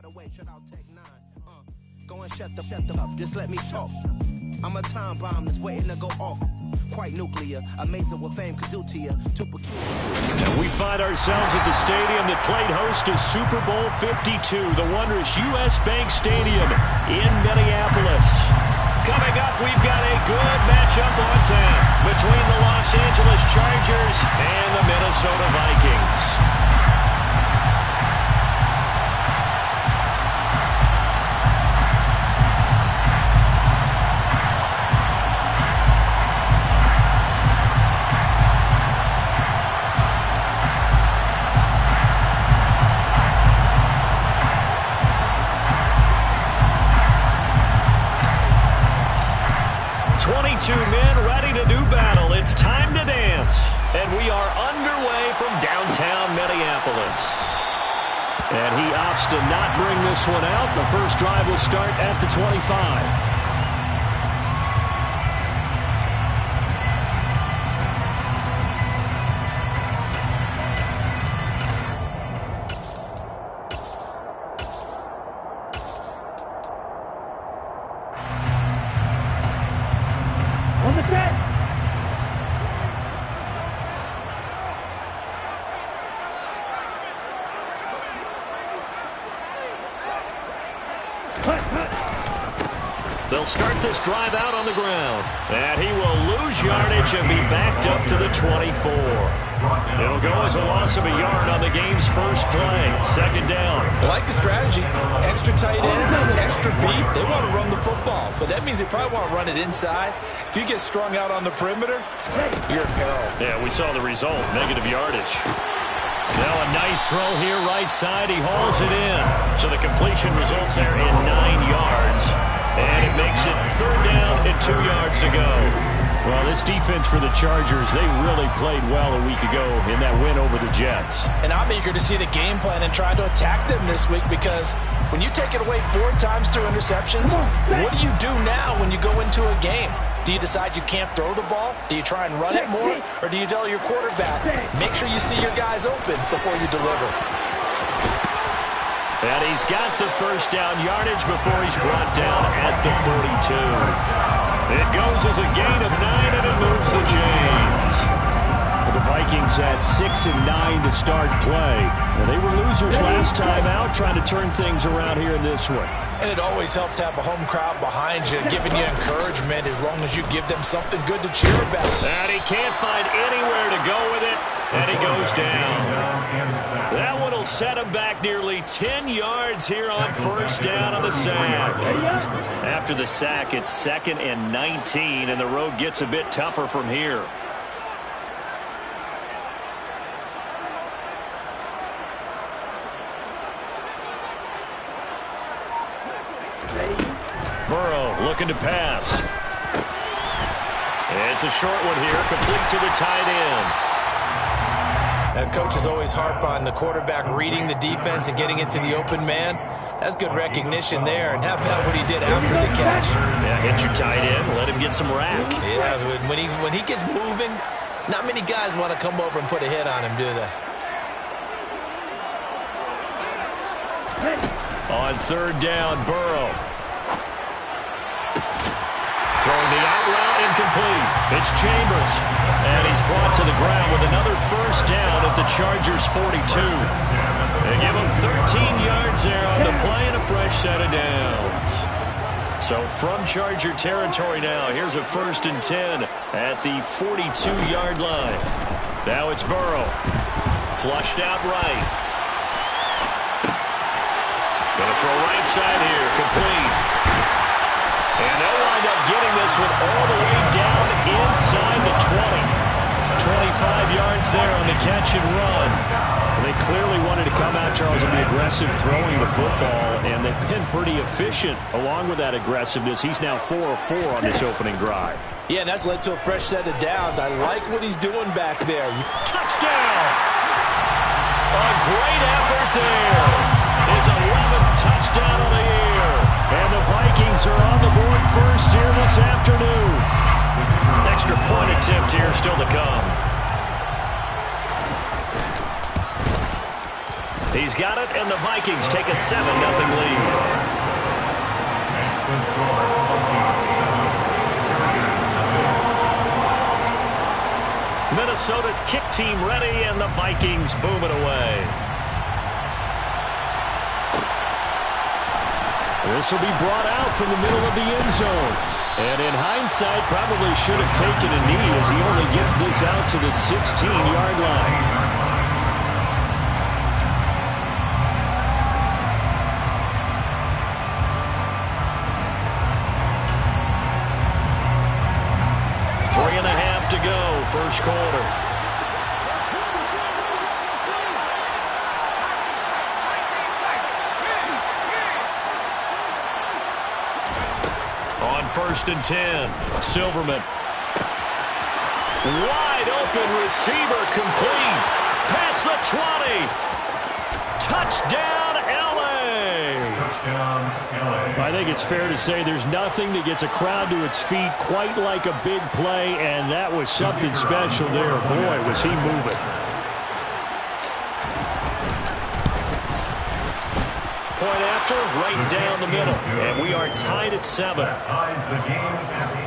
the way, shut out Tech 9. Go and shut the up, just let me talk. I'm a time bomb that's waiting to go off. Quite nuclear, amazing what fame could do to you. Too peculiar. And we find ourselves at the stadium that played host to Super Bowl 52, the wondrous U.S. Bank Stadium in Minneapolis. Coming up, we've got a good matchup on tap between the Los Angeles Chargers and the Minnesota Vikings. Two men ready to do battle. It's time to dance. And we are underway from downtown Minneapolis. And he opts to not bring this one out. The first drive will start at the 25. They'll start this drive out on the ground. And he will lose yardage and be backed up to the 24. It'll go as a loss of a yard on the game's first play. Second down. I like the strategy. Extra tight ends, extra beef. They want to run the football, but that means they probably want to run it inside. If you get strung out on the perimeter, you're in peril. Yeah, we saw the result. Negative yardage. Now a nice throw here right side. He hauls it in. So the completion results there in 9 yards. And it makes it third down and 2 yards to go. Well, this defense for the Chargers, they really played well a week ago in that win over the Jets. And I'm eager to see the game plan and try to attack them this week, because when you take it away 4 times through interceptions, what do you do now when you go into a game? Do you decide you can't throw the ball? Do you try and run it more? Or do you tell your quarterback, make sure you see your guys open before you deliver? And he's got the first down yardage before he's brought down at the 42. It goes as a gain of 9, and it moves the chains. Well, the Vikings had 6 and 9 to start play. Well, they were losers last time out, trying to turn things around here in this one. And it always helps to have a home crowd behind you, giving you encouragement as long as you give them something good to cheer about. And he can't find anywhere to go with it, and he goes down. That one will set him back nearly 10 yards here on first down on the sack. After the sack, it's 2nd and 19, and the road gets a bit tougher from here. Burrow looking to pass. It's a short one here, complete to the tight end. Coaches always harp on the quarterback reading the defense and getting it to the open man. That's good recognition there. And how about what he did after the catch? Yeah, hit your tight end, let him get some rack. Yeah, when he gets moving, not many guys want to come over and put a hit on him, do they? On third down, Burrow. Throwing the out route, incomplete. It's Chambers. And he's brought to the ground with another first down at the Chargers' 42. They give him 13 yards there on the play and a fresh set of downs. So from Charger territory now, here's a 1st and 10 at the 42-yard line. Now it's Burrow. Flushed out right. Gonna throw right side here, complete. And they'll wind up getting this one all the way down inside the 20. 25 yards there on the catch and run. They clearly wanted to come out, Charles, and be aggressive throwing the football, and they've been pretty efficient along with that aggressiveness. He's now 4 of 4 on this opening drive. Yeah, and that's led to a fresh set of downs. I like what he's doing back there. Touchdown! A great effort there. His 11th touchdown of the year. And the Vikings are on the board first here this afternoon. Extra point attempt here still to come. He's got it, and the Vikings take a 7-0 lead. Minnesota's kick team ready, and the Vikings boom it away. This will be brought out from the middle of the end zone. And in hindsight, probably should have taken a knee as he only gets this out to the 16-yard line. To go, first quarter. On 1st and 10, Silverman. Wide open receiver complete. Past the 20. Touchdown, I think it's fair to say there's nothing that gets a crowd to its feet quite like a big play, and that was something special there. Boy, was he moving. Point after, right down the middle, and we are tied at 7. That ties the game at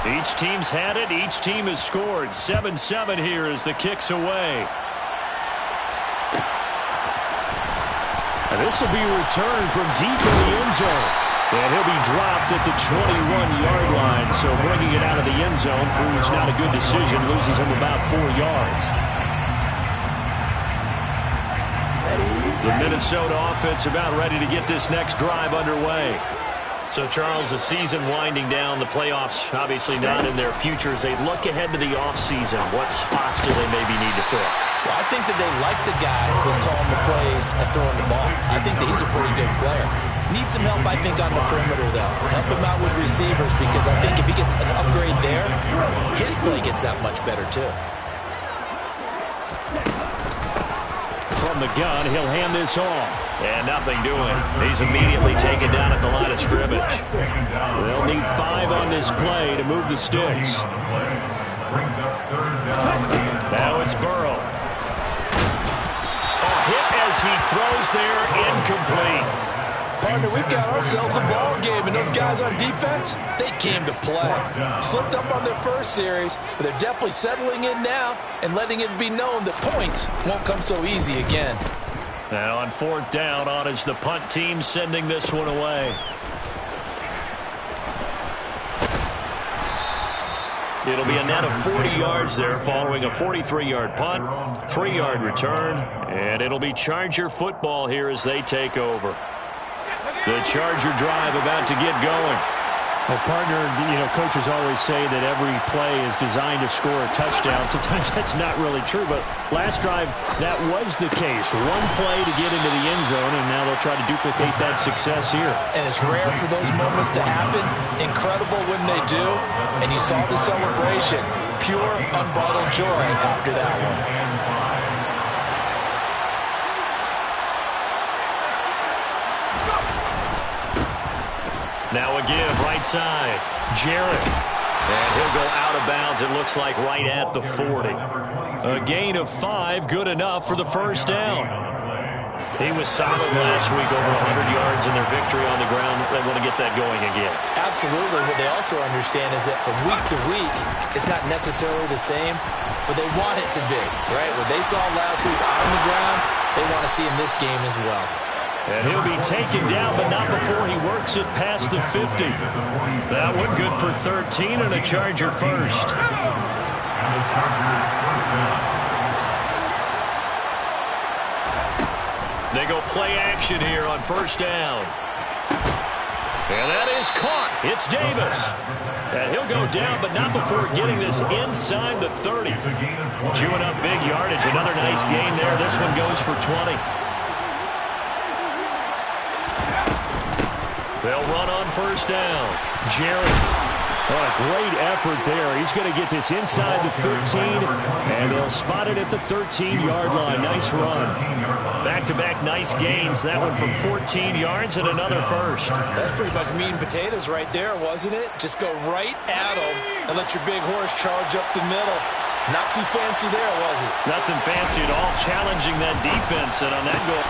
7. Each team's had it. Each team has scored. 7-7 here as the kick's away. And this will be returned from deep in the end zone. And he'll be dropped at the 21-yard line. So bringing it out of the end zone proves not a good decision. Loses him about 4 yards. The Minnesota offense about ready to get this next drive underway. So, Charles, the season winding down, the playoffs obviously not in their future. As they look ahead to the offseason, what spots do they maybe need to fill? Well, I think that they like the guy who's calling the plays and throwing the ball. I think that he's a pretty good player. Needs some help, I think, on the perimeter, though. Help him out with receivers, because I think if he gets an upgrade there, his play gets that much better, too. From the gun, he'll hand this off. And nothing doing. He's immediately taken down at the line of scrimmage. They'll need 5 on this play to move the sticks. Now it's Burrow. A hit as he throws there, incomplete. Partner, we've got ourselves a ball game, and those guys on defense, they came to play. Slipped up on their first series, but they're definitely settling in now and letting it be known that points won't come so easy again. Now on 4th down, on is the punt team sending this one away. It'll be a net of 40 yards there following a 43-yard punt, 3-yard return, and it'll be Charger football here as they take over. The Charger drive about to get going. Well, partner, coaches always say that every play is designed to score a touchdown. Sometimes that's not really true, but last drive, that was the case. One play to get into the end zone, and now they'll try to duplicate that success here. And it's rare for those moments to happen. Incredible when they do. And you saw the celebration. Pure, unbridled joy after that one. Now again, right side, Jarrett. And he'll go out of bounds, it looks like, right at the 40. A gain of 5, good enough for the first down. He was solid last week, over 100 yards in their victory on the ground. They want to get that going again. Absolutely. What they also understand is that from week to week, it's not necessarily the same, but they want it to be, right? What they saw last week on the ground, they want to see in this game as well. And he'll be taken down, but not before he works it past the 50. That one good for 13 and a Charger first. They go play action here on 1st down. And that is caught. It's Davis. And he'll go down, but not before getting this inside the 30. Chewing up big yardage. Another nice gain there. This one goes for 20. They'll run on 1st down. Jarrett. What a great effort there. He's going to get this inside the 15, and they'll spot it at the 13-yard line. Nice run. Back-to-back nice gains. That one for 14 yards and another first. That's pretty much meat and potatoes right there, wasn't it? Just go right at them and let your big horse charge up the middle. Not too fancy there, was it? Nothing fancy at all, challenging that defense. And on that goal,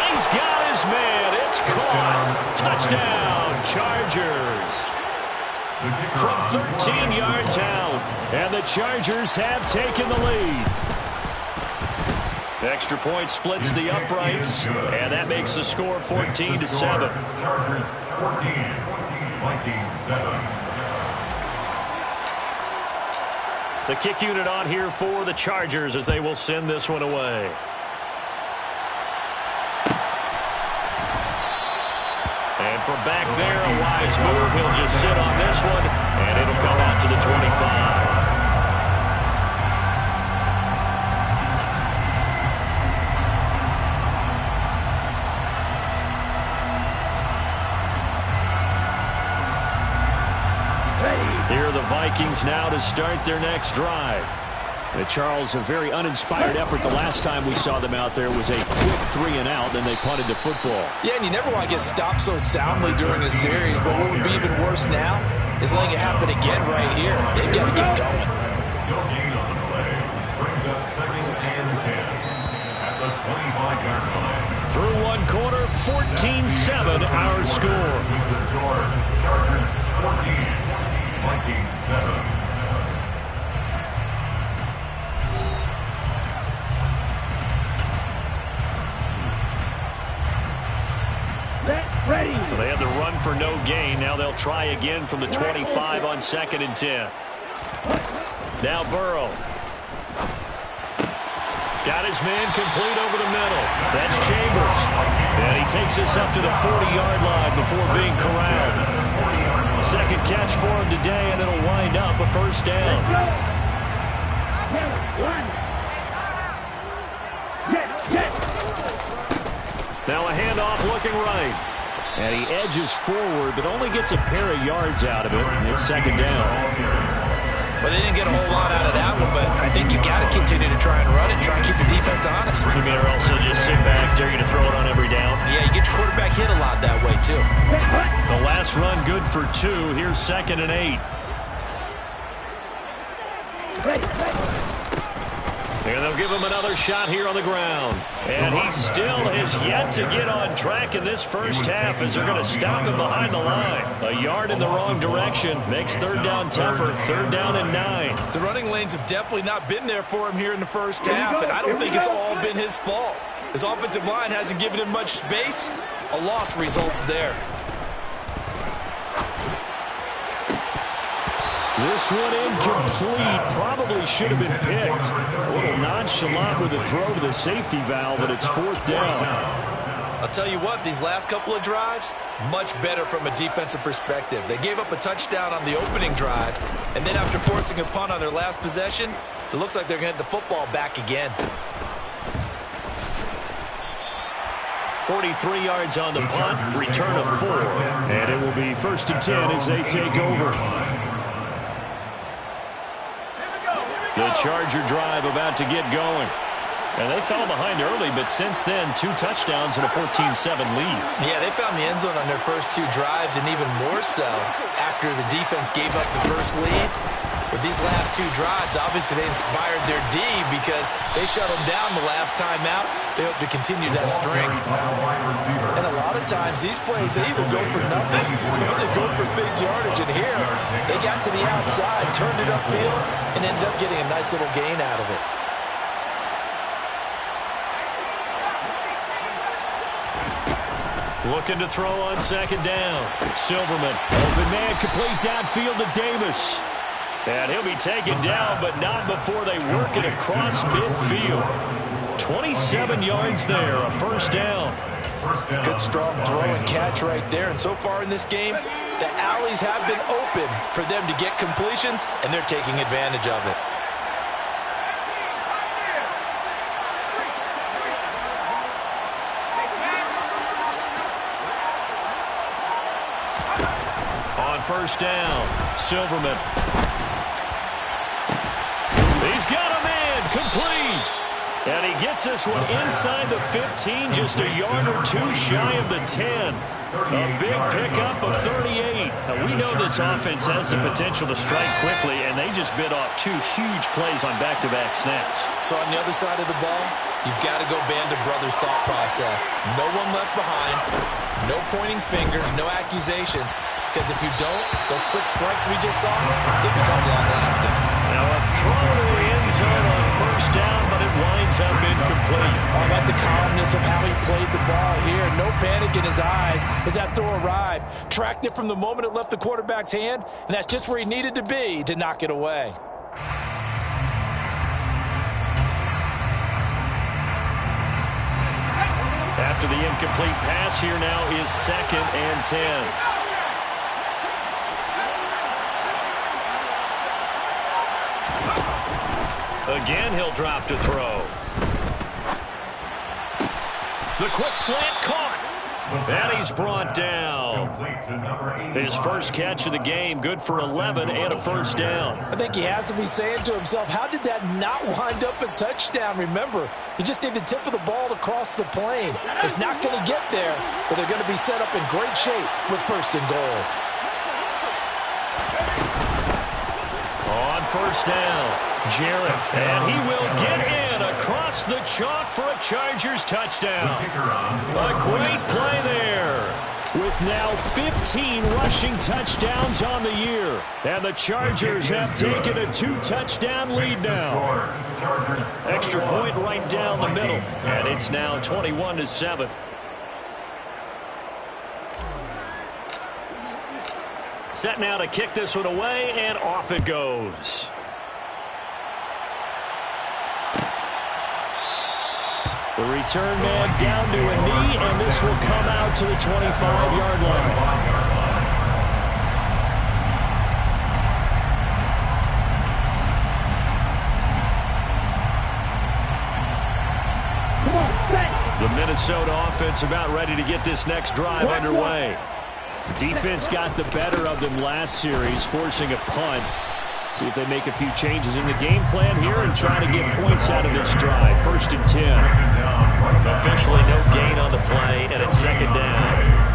he's got his man. It's caught. Touchdown, Chargers. From 13 yards out. And the Chargers have taken the lead. The extra point splits the uprights. And that makes the score 14-7. Chargers 14, Vikings 7. The kick unit on here for the Chargers as they will send this one away. And from back there, a wise move. He'll just sit on this one, and it'll come out to the 25. Here are the Vikings now to start their next drive. Charles, a very uninspired effort. The last time we saw them out there was a quick 3-and-out, then they punted the football. Yeah, and you never want to get stopped so soundly during a series, but what would be even worse now is letting it happen again right here. They've got to get going. No gain on the play. Brings up 2nd and 10 at the 25-yard line. Through one quarter, 14-7 our score. The score, Chargers 14, Vikings 7. Ready. They had the run for no gain. Now they'll try again from the 25 on 2nd and 10. Now Burrow. Got his man complete over the middle. That's Chambers. And he takes this up to the 40-yard line before being corralled. Second catch for him today, and it'll wind up a first down. Now a handoff looking right. And he edges forward, but only gets a pair of yards out of it. And it's 2nd down. Well, they didn't get a whole lot out of that one, but I think you got to continue to try and run it, try and keep the defense honest. You better also just sit back, dare you to throw it on every down. Yeah, you get your quarterback hit a lot that way, too. The last run good for 2. Here's 2nd and 8. And they'll give him another shot here on the ground. And he still has yet to get on track in this first half as they're going to stop him behind the line. A yard in the wrong direction makes 3rd down tougher. 3rd down and 9. The running lanes have definitely not been there for him here in the first half, and I don't think it's all been his fault. His offensive line hasn't given him much space. A loss results there. This one incomplete. Probably should have been picked. A little nonchalant with the throw to the safety valve, but it's 4th down. I'll tell you what, these last couple of drives, much better from a defensive perspective. They gave up a touchdown on the opening drive, and then after forcing a punt on their last possession, it looks like they're going to get the football back again. 43 yards on the punt, return of 4. And it will be 1st and 10 as they take over. The Charger drive about to get going. And they fell behind early, but since then, 2 touchdowns and a 14-7 lead. Yeah, they found the end zone on their first 2 drives, and even more so after the defense gave up the first lead. With these last 2 drives, obviously they inspired their D because they shut them down the last time out. They hope to continue that string. And a lot of times, these plays, they either go for nothing or they go for big yardage. And here, they got to the outside, turned it upfield, and ended up getting a nice little gain out of it. Looking to throw on 2nd down. Silverman, open man, complete downfield to Davis. And he'll be taken down, but not before they work it across midfield. 27 yards there, a 1st down. Good strong throw and catch right there. And so far in this game, the alleys have been open for them to get completions, and they're taking advantage of it. On 1st down, Silverman. He's got a man, complete. And he gets this one inside the 15, just a yard or 2 shy of the 10. A big pickup of 38. Now, we know this offense has the potential to strike quickly, and they just bit off 2 huge plays on back-to-back snaps. So on the other side of the ball, you've got to go Band of Brothers thought process. No one left behind, no pointing fingers, no accusations, because if you don't, those quick strikes we just saw, they become long-lasting. Now a throw to the end zone on first down, but it winds up incomplete. I like the calmness of how he played the ball here. No panic in his eyes as that throw arrived. Tracked it from the moment it left the quarterback's hand, and that's just where he needed to be to knock it away. After the incomplete pass, here now is 2nd and 10. Again, he'll drop to throw. The quick slant caught. And he's brought down. His first catch of the game, good for 11 and a first down. I think he has to be saying to himself, how did that not wind up a touchdown? Remember, you just need the tip of the ball to cross the plane. It's not going to get there, but they're going to be set up in great shape with 1st and goal. On first down, Jarrett, and he will get in across the chalk for a Chargers touchdown. A great play there. With now 15 rushing touchdowns on the year. And the Chargers have taken a 2-touchdown lead now. Extra point right down the middle. And it's now 21-7. Set now to kick this one away, and off it goes. The return man down to a knee, and this will come out to the 25-yard line. The Minnesota offense about ready to get this next drive underway. Defense got the better of them last series, forcing a punt. See if they make a few changes in the game plan here and try to get points out of this drive. 1st and 10. Officially no gain on the play, and it's 2nd down.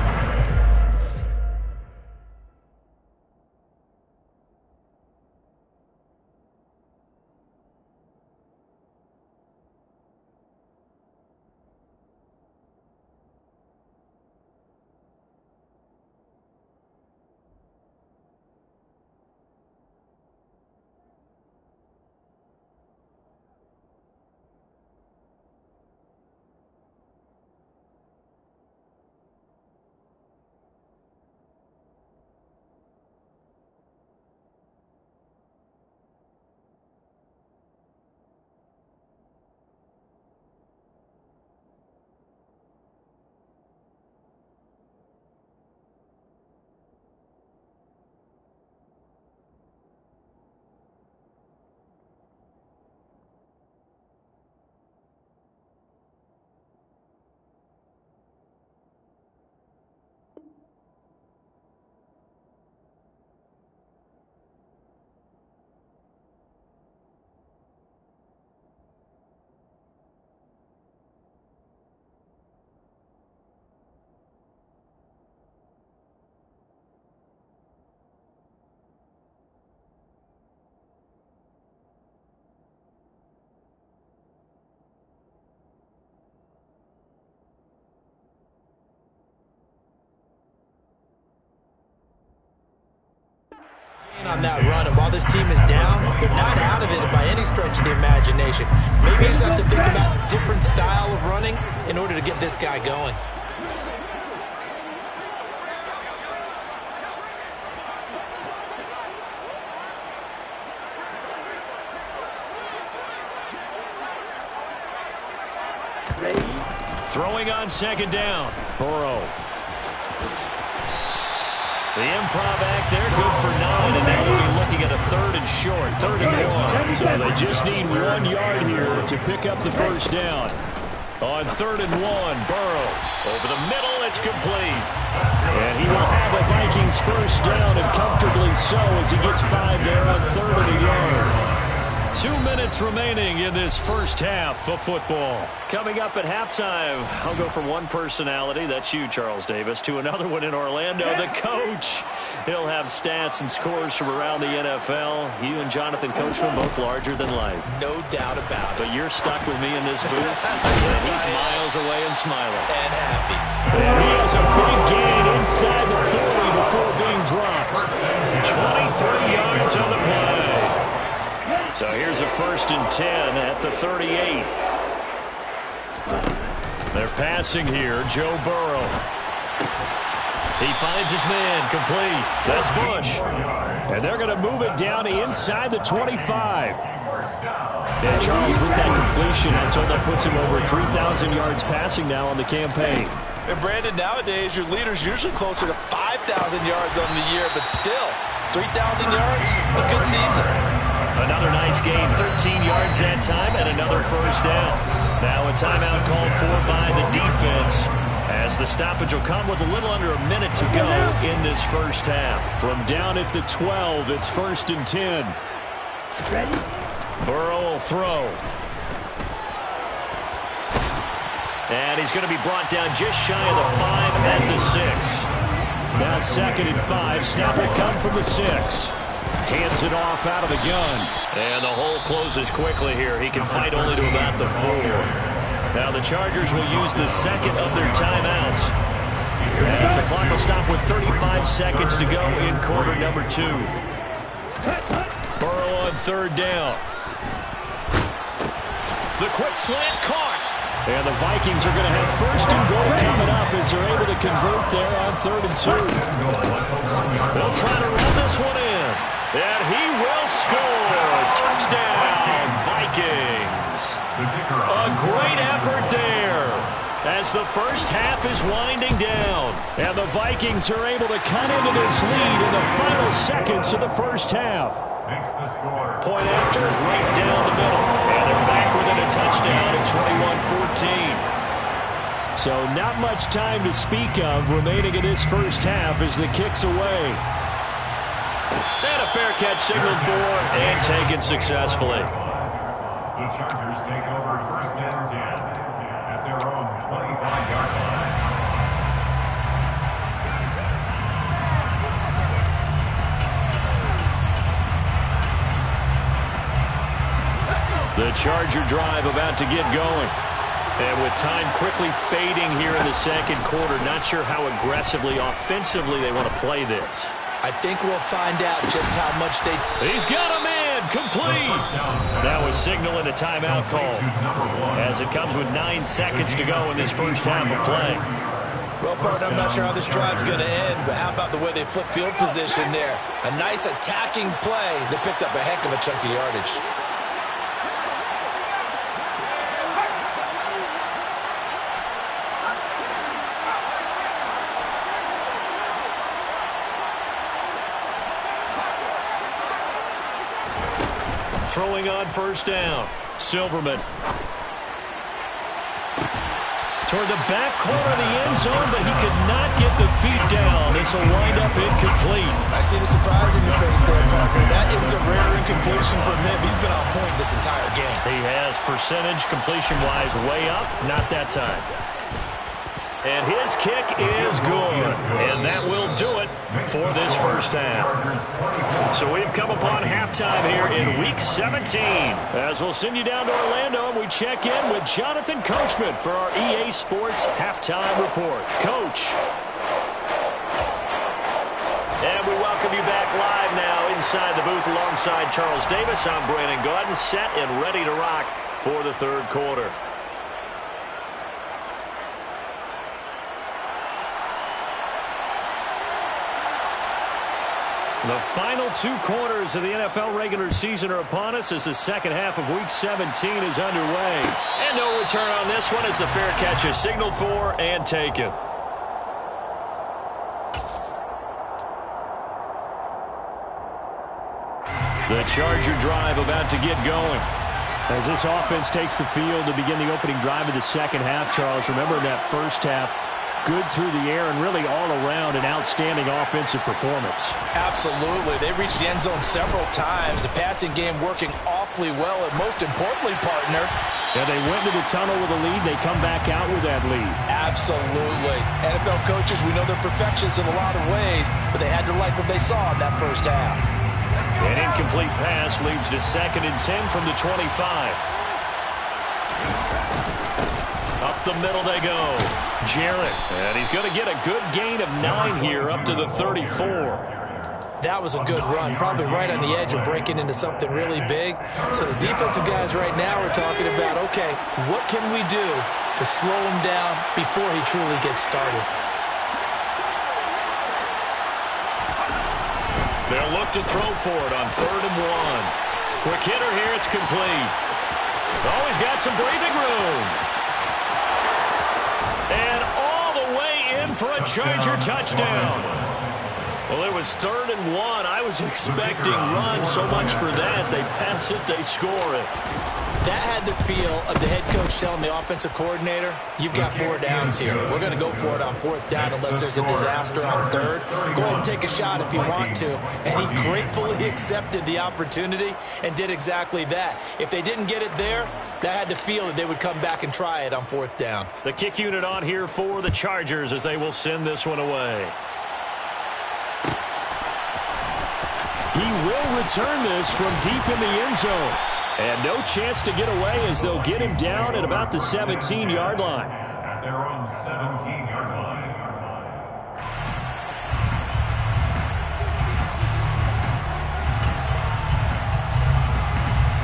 On that run, and while this team is down, they're not out of it by any stretch of the imagination. Maybe you just have to think about a different style of running in order to get this guy going. Throwing on 2nd down, Burrow. The improv act there, good for 9, and now we'll be looking at a 3rd and short, 3rd and 1. So they just need 1 yard here to pick up the first down. On 3rd and 1, Burrow. Over the middle, it's complete. And he will have the Vikings first down, and comfortably so as he gets 5 there on 3rd and 1 yard. 2 minutes remaining in this first half of football. Coming up at halftime, I'll go from one personality, that's you, Charles Davis, to another one in Orlando, the coach. He'll have stats and scores from around the NFL. You and Jonathan Coachman both larger than life. No doubt about it. But you're stuck with me in this booth, and he's miles away and smiling. And happy. And he has a big gain inside the 40 before being dropped. 23 yards on the play. So here's a 1st and 10 at the 38. They're passing here. Joe Burrow. He finds his man. Complete. That's Bush. And they're going to move it down inside the 25. And Charles, with that completion, I'm told that puts him over 3,000 yards passing now on the campaign. And Brandon, nowadays your leader's usually closer to 5,000 yards on the year, but still, 3,000 yards, a good season. Another nice gain, 13 yards that time, and another 1st down. Now a timeout called for by the defense, as the stoppage will come with a little under a minute to go in this first half. From down at the 12, it's 1st and 10. Burrow will throw. And he's going to be brought down just shy of the 5 at the 6. Now 2nd and 5. Snap will come from the 6. Hands it off out of the gun. And the hole closes quickly here. He can fight only to about the 4. Now the Chargers will use the 2nd of their timeouts, as the clock will stop with 35 seconds to go in quarter number 2. Burrow on 3rd down. The quick slant caught. And the Vikings are going to have 1st and goal coming up as they're able to convert there on 3rd and 2. They'll try to run this one in. And he will score. Touchdown, Vikings. A great effort there, as the first half is winding down. And the Vikings are able to cut into this lead in the final seconds of the first half. Point after, right down the middle. And they're back within a touchdown at 21-14. So not much time to speak of remaining in this first half as the kick's away. And a fair catch signaled for and taken successfully. The Chargers take over 1st and 10 at their own 25-yard line. The Charger drive about to get going. And with time quickly fading here in the 2nd quarter, not sure how aggressively, offensively they want to play this. I think we'll find out just how much they... He's got a man, complete. That was signaling a timeout call, as it comes with 9 seconds to go in this first half of play. Well, partner, I'm not sure how this drive's going to end, but how about the way they flip field position there? A nice attacking play that picked up a heck of a chunk of yardage. Throwing on 1st down. Silverman. Toward the back corner of the end zone, but he could not get the feet down. This will wind up incomplete. I see the surprise in your face there, partner. That is a rare incompletion from him. He's been on point this entire game. He has percentage completion-wise way up. Not that time. And his kick is good. And that will do it for this first half. So we've come upon halftime here in Week 17. As we'll send you down to Orlando, and we check in with Jonathan Coachman for our EA Sports Halftime Report. Coach. And we welcome you back live now inside the booth alongside Charles Davis. I'm Brandon Gaudin, set and ready to rock for the 3rd quarter. The final 2 quarters of the NFL regular season are upon us as the 2nd half of Week 17 is underway. And no return on this one as the fair catch is signaled for and taken. The Charger drive about to get going. As this offense takes the field to begin the opening drive of the second half, Charles, remember in that first half, good through the air and really all around an outstanding offensive performance. Absolutely. They reached the end zone several times. The passing game working awfully well, and most importantly, partner, yeah, they went to the tunnel with a lead. They come back out with that lead. Absolutely. NFL coaches, we know they're perfectionists in a lot of ways, but they had to like what they saw in that first half. An incomplete pass leads to 2nd and 10 from the 25. Up the middle they go. Jarrett. And he's going to get a good gain of 9 here up to the 34. That was a good run, probably right on the edge of breaking into something really big. So the defensive guys right now are talking about, okay, what can we do to slow him down before he truly gets started? They'll look to throw for it on 3rd and 1. Quick hitter here, it's complete. Oh, he's got some breathing room. And all the way in for a Charger touchdown. Well, it was 3rd and 1. I was expecting run. So much for that. They pass it, they score it. That had the feel of the head coach telling the offensive coordinator, you've got 4 downs here. We're going to go for it on 4th down unless there's a disaster on 3rd. Go ahead and take a shot if you want to. And he gratefully accepted the opportunity and did exactly that. If they didn't get it there, that had the feel that they would come back and try it on 4th down. The kick unit on here for the Chargers as they will send this one away. He will return this from deep in the end zone. And no chance to get away as they'll get him down at about the 17-yard line. At their own 17-yard line.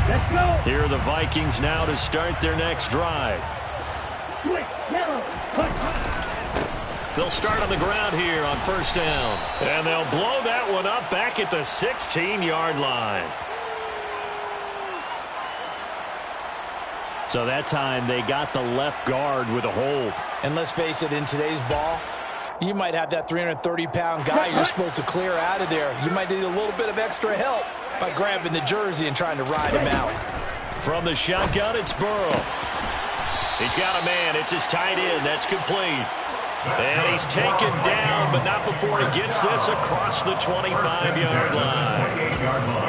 Let's go. Here are the Vikings now to start their next drive. They'll start on the ground here on 1st down. And they'll blow that one up back at the 16-yard line. So that time they got the left guard with a hold. And let's face it, in today's ball, you might have that 330-pound guy you're supposed to clear out of there. You might need a little bit of extra help by grabbing the jersey and trying to ride him out. From the shotgun, it's Burrow. He's got a man. It's his tight end. That's complete. And he's taken down, but not before he gets this across the 25-yard line.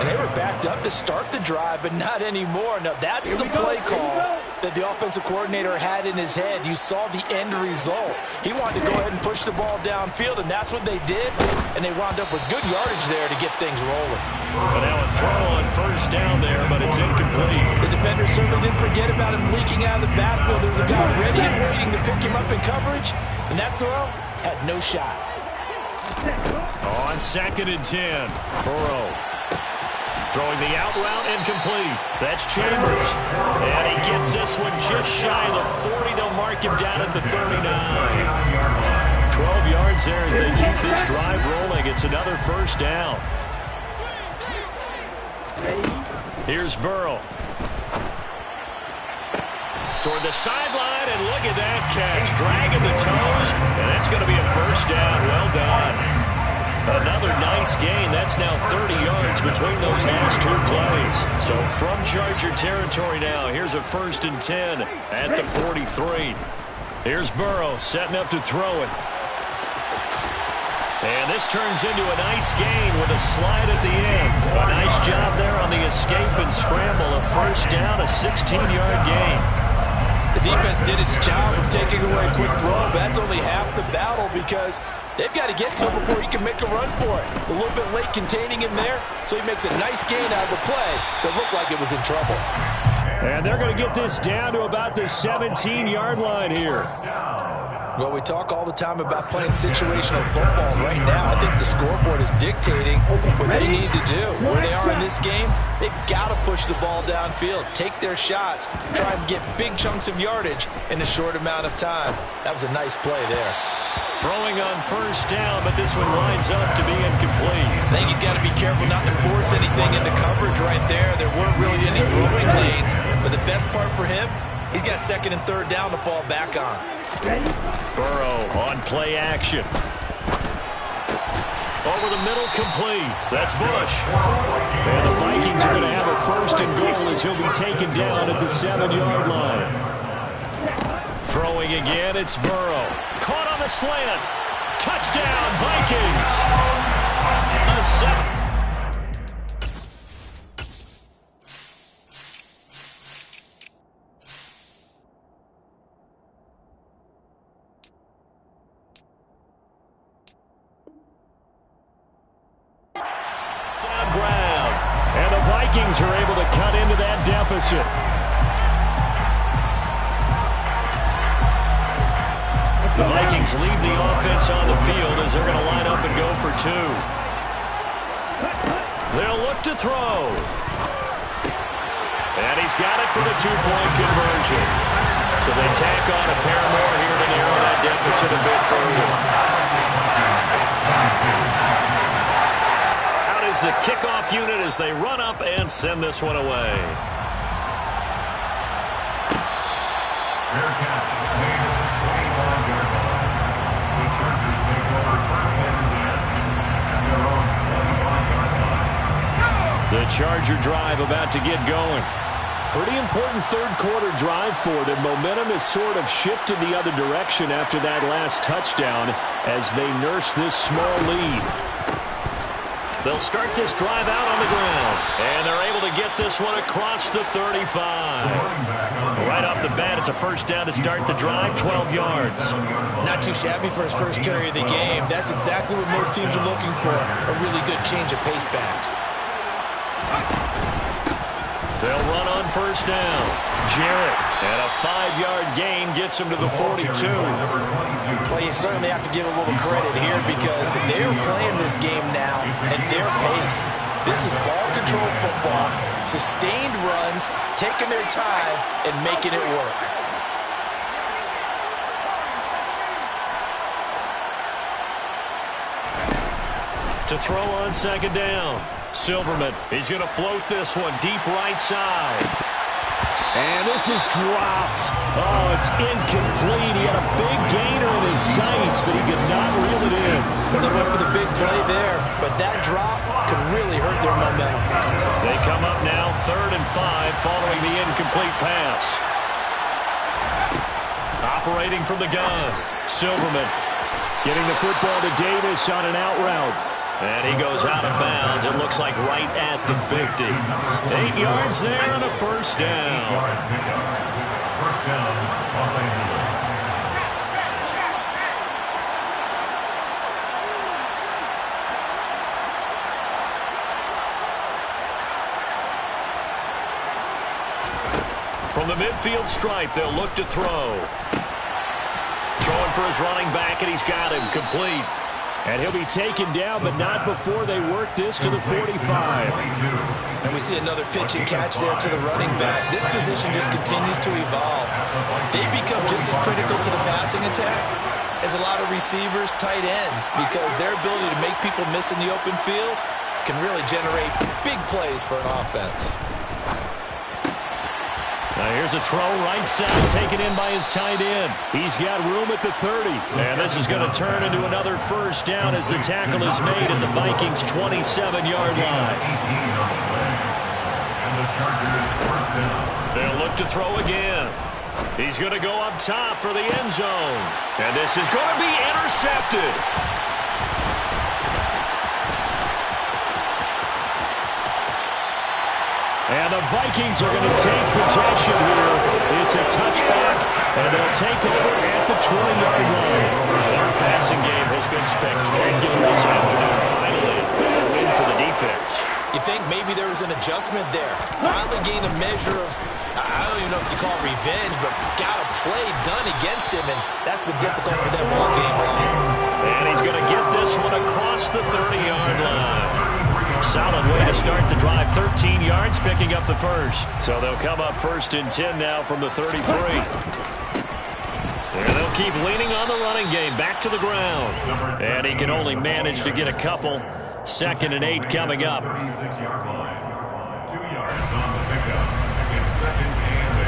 And they were backed up to start the drive, but not anymore. Now, that's the play call that the offensive coordinator had in his head. You saw the end result. He wanted to go ahead and push the ball downfield, and that's what they did. And they wound up with good yardage there to get things rolling. But now a throw on 1st down there, but it's incomplete. The defender certainly didn't forget about him leaking out of the backfield. There was a guy ready and waiting to pick him up in coverage. And that throw had no shot. On 2nd and 10, Burrow throwing the out route incomplete. That's Chambers. And he gets this one just shy of the 40. They'll mark him down at the 39. 12 yards there as they keep this drive rolling. It's another 1st down. Here's Burrow. Toward the sideline, and look at that catch. Dragging the toes, and that's going to be a 1st down. Well done. Another nice gain. That's now 30 yards between those last 2 plays. So from Charger territory now, here's a 1st and 10 at the 43. Here's Burrow setting up to throw it. And this turns into a nice gain with a slide at the end. A nice job there on the escape and scramble. A 1st down, a 16-yard gain. The defense did its job of taking away a quick throw, but that's only half the battle because they've got to get to him before he can make a run for it. A little bit late containing him there, so he makes a nice gain out of the play that looked like it was in trouble. And they're going to get this down to about the 17-yard line here. Well, we talk all the time about playing situational football. Right now, I think the scoreboard is dictating what they need to do. Where they are in this game, they've got to push the ball downfield, take their shots, try and get big chunks of yardage in a short amount of time. That was a nice play there. Throwing on 1st down, but this one winds up to be incomplete. I think he's got to be careful not to force anything into coverage right there. There weren't really any throwing lanes, but the best part for him, he's got 2nd and 3rd down to fall back on. Burrow on play action. Over the middle, complete. That's Bush. And the Vikings are going to have a 1st and goal as he'll be taken down at the 7-yard line. Throwing again, it's Burrow. Caught on the slant. Touchdown, Vikings. A 7. Ground. And the Vikings are able to cut into that deficit. The Vikings leave the offense on the field as they're going to line up and go for 2. They'll look to throw. And he's got it for the 2-point conversion. So they tack on a pair more here to narrow that deficit a bit further. Out is the kickoff unit as they run up and send this one away. Fair catch made at the 25-yard line. The Chargers take over first and 10 at their own 25-yard line. The Charger drive about to get going. Pretty important third-quarter drive for them. Momentum has sort of shifted the other direction after that last touchdown as they nurse this small lead. They'll start this drive out on the ground, and they're able to get this one across the 35. Right off the bat, it's a first down to start the drive, 12 yards. Not too shabby for his first carry of the game. That's exactly what most teams are looking for, a really good change of pace back. They'll run on first down. Jarrett, and a 5-yard gain gets him to the 42. Well, you certainly have to give a little credit here because they're playing this game now at their pace. This is ball control football, sustained runs, taking their time, and making it work. To throw on second down. Silverman, he's going to float this one deep right side. And this is dropped. Oh, it's incomplete. He had a big gainer in his sights, but he could not reel it in. Well, they went for the big play there, but that drop could really hurt their momentum. They come up now 3rd and 5 following the incomplete pass. Operating from the gun. Silverman getting the football to Davis on an out route. And he goes out of bounds. It looks like right at the 50. 8 yards there on a first down. First down, Los Angeles. From the midfield stripe, they'll look to throw. Throwing for his running back, and he's got him complete. And he'll be taken down, but not before they work this to the 45. And we see another pitch and catch there to the running back. This position just continues to evolve. They become just as critical to the passing attack as a lot of receivers, tight ends, because their ability to make people miss in the open field can really generate big plays for an offense. Now here's a throw right side taken in by his tight end. He's got room at the 30. And this is going to turn into another first down as the tackle is made at the Vikings' 27-yard line. And the Chargers first down. They'll look to throw again. He's going to go up top for the end zone. And this is going to be intercepted. And the Vikings are going to take possession here. It's a touchback, and they'll take over at the 20-yard line. Their passing game has been spectacular this afternoon. Finally, a win for the defense. You think maybe there was an adjustment there. Finally gained a measure of, I don't even know if you call it revenge, but got a play done against him, and that's been difficult for them all game long. And he's going to get this one across the 30-yard line. Solid way to start the drive. 13 yards, picking up the first. So they'll come up 1st and 10 now from the 33. And they'll keep leaning on the running game. Back to the ground. And he can only manage to get a couple. 2nd and 8 coming up. 36-yard line. 2 yards on the pickup. It's 2nd and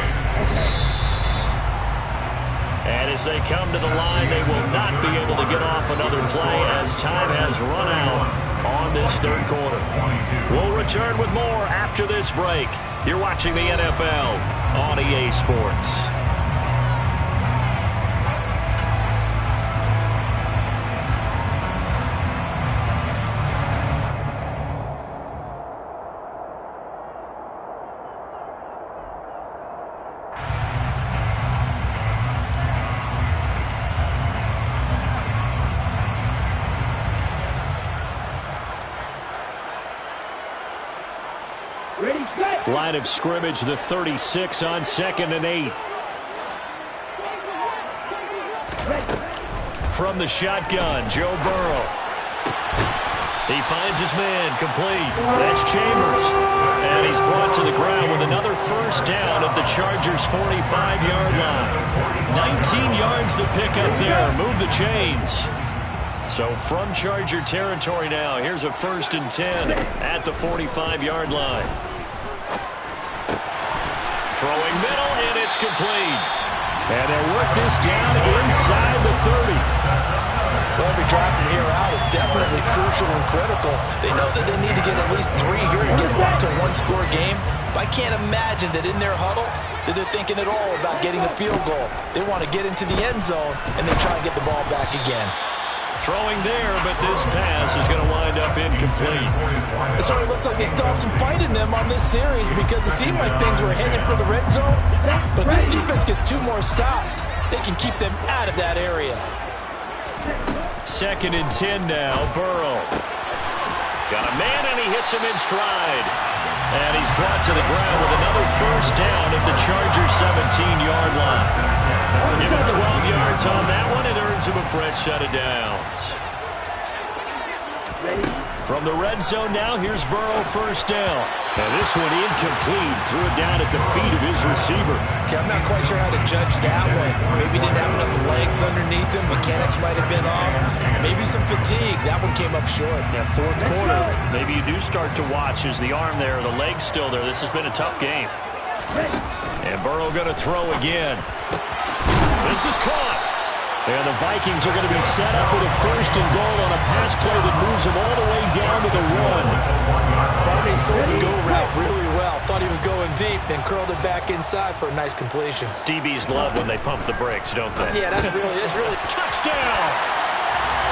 8. And as they come to the line, they will not be able to get off another play as time has run out on this 3rd quarter. We'll return with more after this break. You're watching the NFL on EA Sports. Line of scrimmage, the 36 on 2nd and 8. From the shotgun, Joe Burrow. He finds his man, complete. That's Chambers. And he's brought to the ground with another first down at the Chargers' 45-yard line. 19 yards to pick up there. Move the chains. So from Charger territory now, here's a 1st and 10 at the 45-yard line. Throwing middle, and it's complete. And they'll work this down inside the 30. Well, every drive from here out is definitely crucial and critical. They know that they need to get at least 3 here to get back to a one-score game. But I can't imagine that in their huddle that they're thinking at all about getting a field goal. They want to get into the end zone and then try and get the ball back again. Throwing there, but this pass is going to wind up incomplete. It certainly looks like they still have some fight in them on this series because it seemed like things were heading for the red zone. But if this defense gets 2 more stops, they can keep them out of that area. 2nd and 10 now, Burrow. Got a man, and he hits him in stride. And he's brought to the ground with another first down at the Chargers' 17-yard line. Give him 12 yards on that one, and earns him a fresh set of downs. From the red zone now, here's Burrow, first down. And this one incomplete. Threw it down at the feet of his receiver. Okay, I'm not quite sure how to judge that one. Maybe didn't have enough legs underneath him. Mechanics might have been off. Maybe some fatigue. That one came up short. Yeah, 4th quarter. Maybe you do start to watch. Is the arm there, the leg's still there? This has been a tough game. And Burrow going to throw again. This is caught. And the Vikings are going to be set up with a 1st and goal on a pass play that moves them all the way down to the 1. Barney sold the go route really well. Thought he was going deep, then curled it back inside for a nice completion. DBs love when they pump the brakes, don't they? Yeah, that's really touchdown.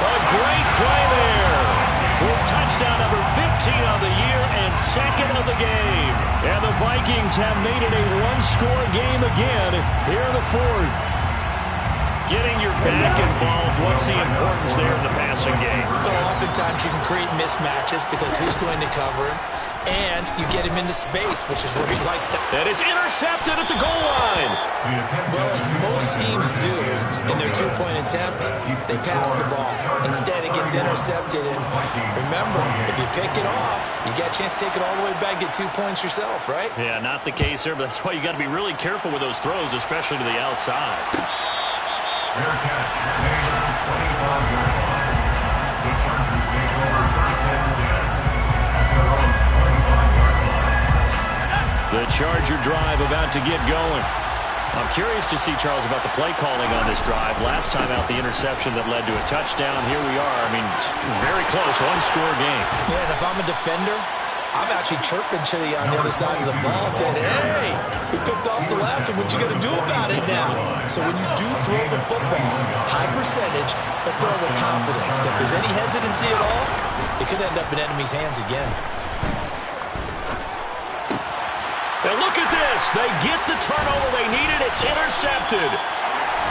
A great play there. With touchdown number 15 on the year and 2nd of the game. And the Vikings have made it a one-score game again here in the 4th. Getting your back involved, what's the importance there in the passing game? Well, oftentimes you can create mismatches because who's going to cover him, and you get him into space, which is where he likes to. And it's intercepted at the goal line. Well, as most teams do in their 2-point attempt, they pass the ball. Instead, it gets intercepted, and remember, if you pick it off, you get a chance to take it all the way back, get 2 points yourself, right? Yeah, not the case there, but that's why you got to be really careful with those throws, especially to the outside. Fair catch, made at the 25-yard line. The Chargers take over 1st and 10 at their own 25-yard line. The Charger drive about to get going. I'm curious to see, Charles, about the play calling on this drive. Last time out, the interception that led to a touchdown. Here we are. I mean, very close, one-score game. Yeah, and if I'm a defender, I'm actually chirping Chili on the other side of the ball saying, hey, we picked off the last one. What you going to do about it now? So when you do throw the football, high percentage, but throw with confidence. If there's any hesitancy at all, it could end up in enemy's hands again. Now look at this. They get the turnover they needed. It's intercepted.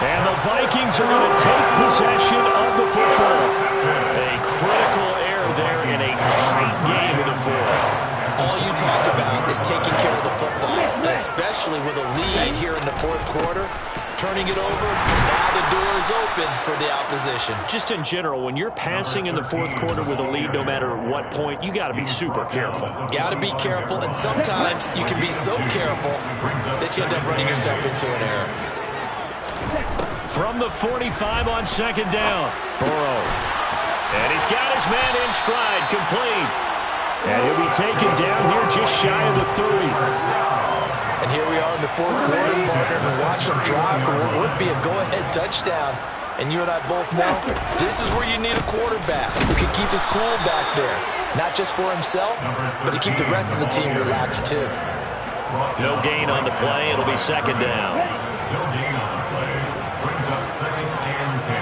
And the Vikings are going to take possession of the football. A critical error there in a tight game in the 4th. All you talk about is taking care of the football, and especially with a lead here in the 4th quarter. Turning it over, now the door is open for the opposition. Just in general, when you're passing in the 4th quarter with a lead, no matter what point, you got to be super careful. Got to be careful, and sometimes you can be so careful that you end up running yourself into an error. From the 45 on 2nd down, Burrow. And he's got his man in stride, complete. And he'll be taken down here just shy of the 30. And here we are in the 4th quarter, partner, and watch them drive for what would be a go-ahead touchdown. And you and I both know this is where you need a quarterback who can keep his cool back there. Not just for himself, but to keep the rest of the team relaxed, too. No gain on the play. It'll be 2nd down. No gain on the play. Brings up 2nd and 10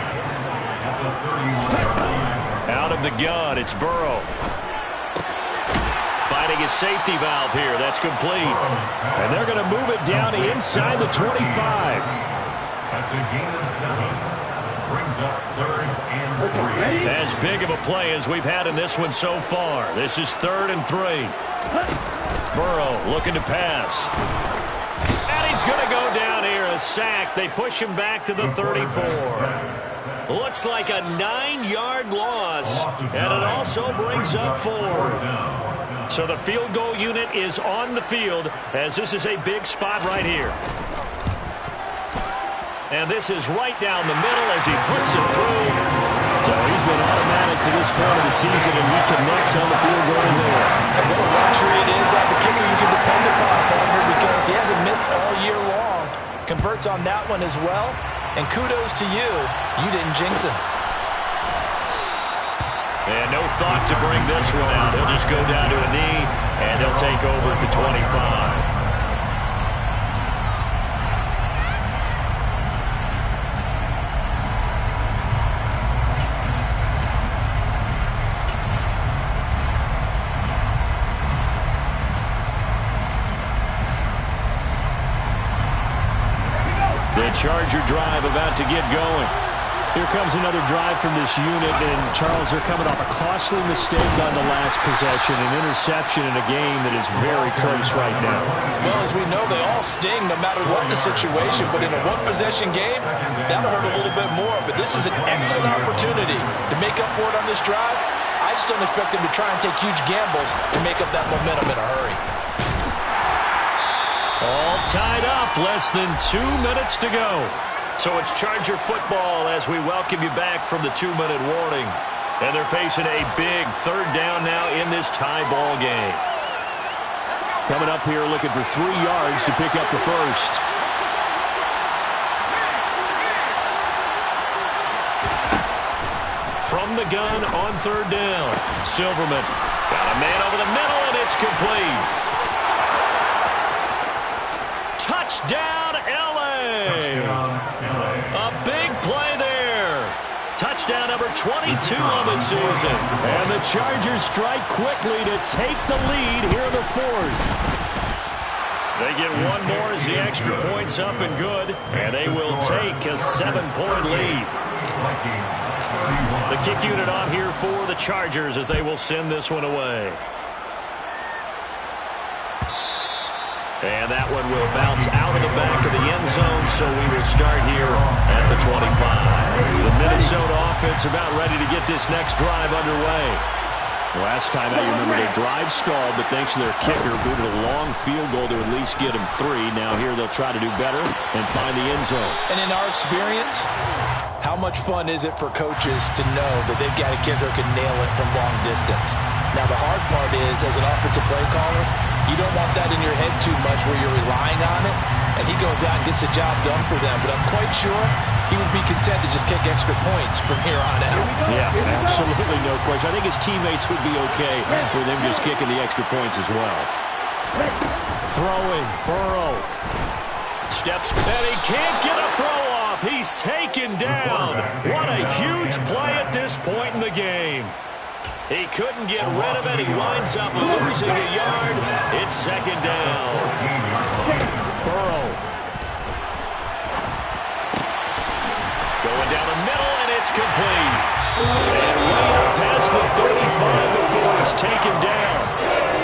at the 31-yard line. Out of the gun, it's Burrow. Finding his safety valve here. That's complete. And they're going to move it down inside the 25. That's a gain of 7. Brings up 3rd and 3. As big of a play as we've had in this one so far. This is 3rd and 3. Burrow looking to pass. And he's going to go down here, a sack. They push him back to the 34. Looks like a 9-yard loss, and it also brings up 4th. So the field goal unit is on the field, as this is a big spot right here. And this is right down the middle as he puts it through. So he's been automatic to this point of the season, and he connects on the field goal there. And what a luxury it is to have a kicker you can depend upon, partner, because he hasn't missed all year long. Converts on that one as well. And kudos to you. You didn't jinx him. And no thought to bring this one out. He'll just go down to a knee, and they'll take over at the 25. The Charger drive about to get going. Here comes another drive from this unit, and Charles, they're coming off a costly mistake on the last possession, an interception in a game that is very close right now. Well, as we know, they all sting no matter what the situation, but in a one-possession game, that'll hurt a little bit more. But this is an excellent opportunity to make up for it on this drive. I just don't expect them to try and take huge gambles to make up that momentum in a hurry. All tied up, less than 2 minutes to go. So it's Charger football as we welcome you back from the 2-minute warning. And they're facing a big 3rd down now in this tie ball game. Coming up here looking for 3 yards to pick up the first. From the gun on 3rd down. Silverman got a man over the middle, and it's complete. Touchdown, L.A. A big play there. Touchdown number 22 on the season. And the Chargers strike quickly to take the lead here in the 4th. They get one more as the extra point's up and good. And they will take a 7-point lead. The kick unit on here for the Chargers as they will send this one away. And that one will bounce out of the back of the end zone, so we will start here at the 25. The Minnesota offense about ready to get this next drive underway. Last time out, you remember their drive stalled, but thanks to their kicker, booted a long field goal to at least get them 3. Now here they'll try to do better and find the end zone. And in our experience, how much fun is it for coaches to know that they've got a kicker who can nail it from long distance? Now the hard part is, as an offensive play caller, you don't want that in your head too much where you're relying on it, and he goes out and gets the job done for them. But I'm quite sure he would be content to just kick extra points from here on out. Yeah, absolutely no question. I think his teammates would be okay with him just kicking the extra points as well. Throwing, Burrow. Steps, and he can't get a throw off. He's taken down. What a huge play at this point in the game. He couldn't get rid of it. He winds up losing a yard. It's 2nd down. Burrow. Going down the middle, and it's complete. And way up past the 35 before it's taken down.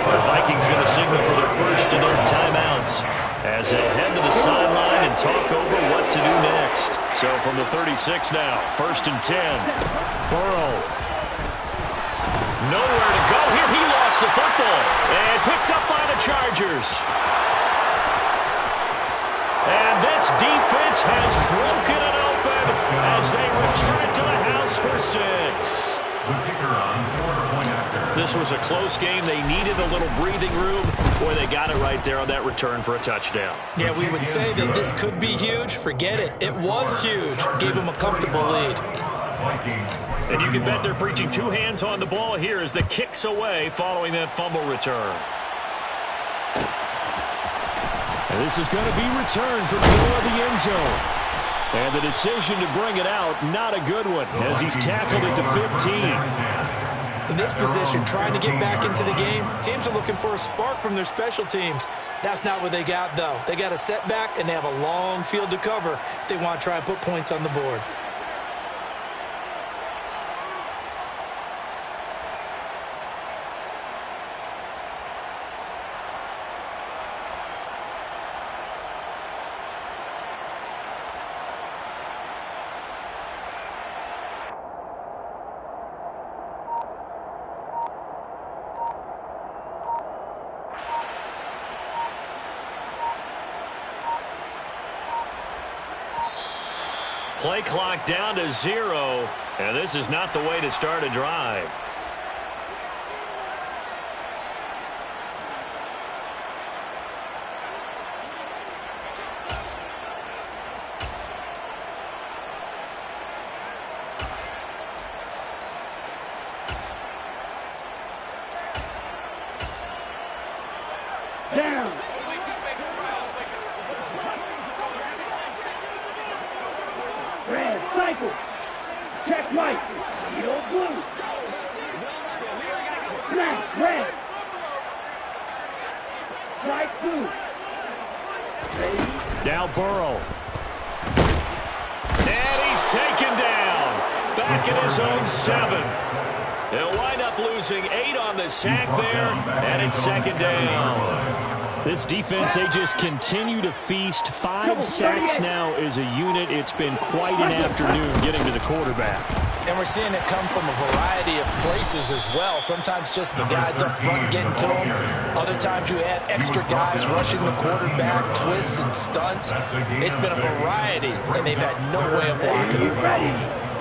The Vikings going to signal for their first of their timeouts as they'll head to the sideline and talk over what to do next. So from the 36 now, 1st and 10. Burrow. Nowhere to go here. He lost the football and picked up by the Chargers. And this defense has broken it open as they return to the house for 6. This was a close game. They needed a little breathing room. Boy, they got it right there on that return for a touchdown. Yeah, we would say that this could be huge. Forget it. It was huge. Gave them a comfortable lead. And you can bet they're preaching 2 hands on the ball here as the kick's away following that fumble return. And this is going to be returned from the middle of the end zone. And the decision to bring it out, not a good one, as he's tackled it to 15. In this position, trying to get back into the game, teams are looking for a spark from their special teams. That's not what they got, though. They got a setback, and they have a long field to cover if they want to try and put points on the board. Play clock down to 0, and this is not the way to start a drive. Down. Red, cycle. Check white. Yield blue. Smash, red. Strike blue. Ready. Now Burrow. And he's taken down. Back in his own 7. They'll wind up losing 8 on the sack there, and it's second down. This defense, they just continue to feast. 5 sacks now as a unit. It's been quite an afternoon getting to the quarterback. And we're seeing it come from a variety of places as well. Sometimes just the guys up front getting to him. Other times you add extra guys rushing the quarterback, twists and stunts. It's been a variety, and they've had no way of blocking him.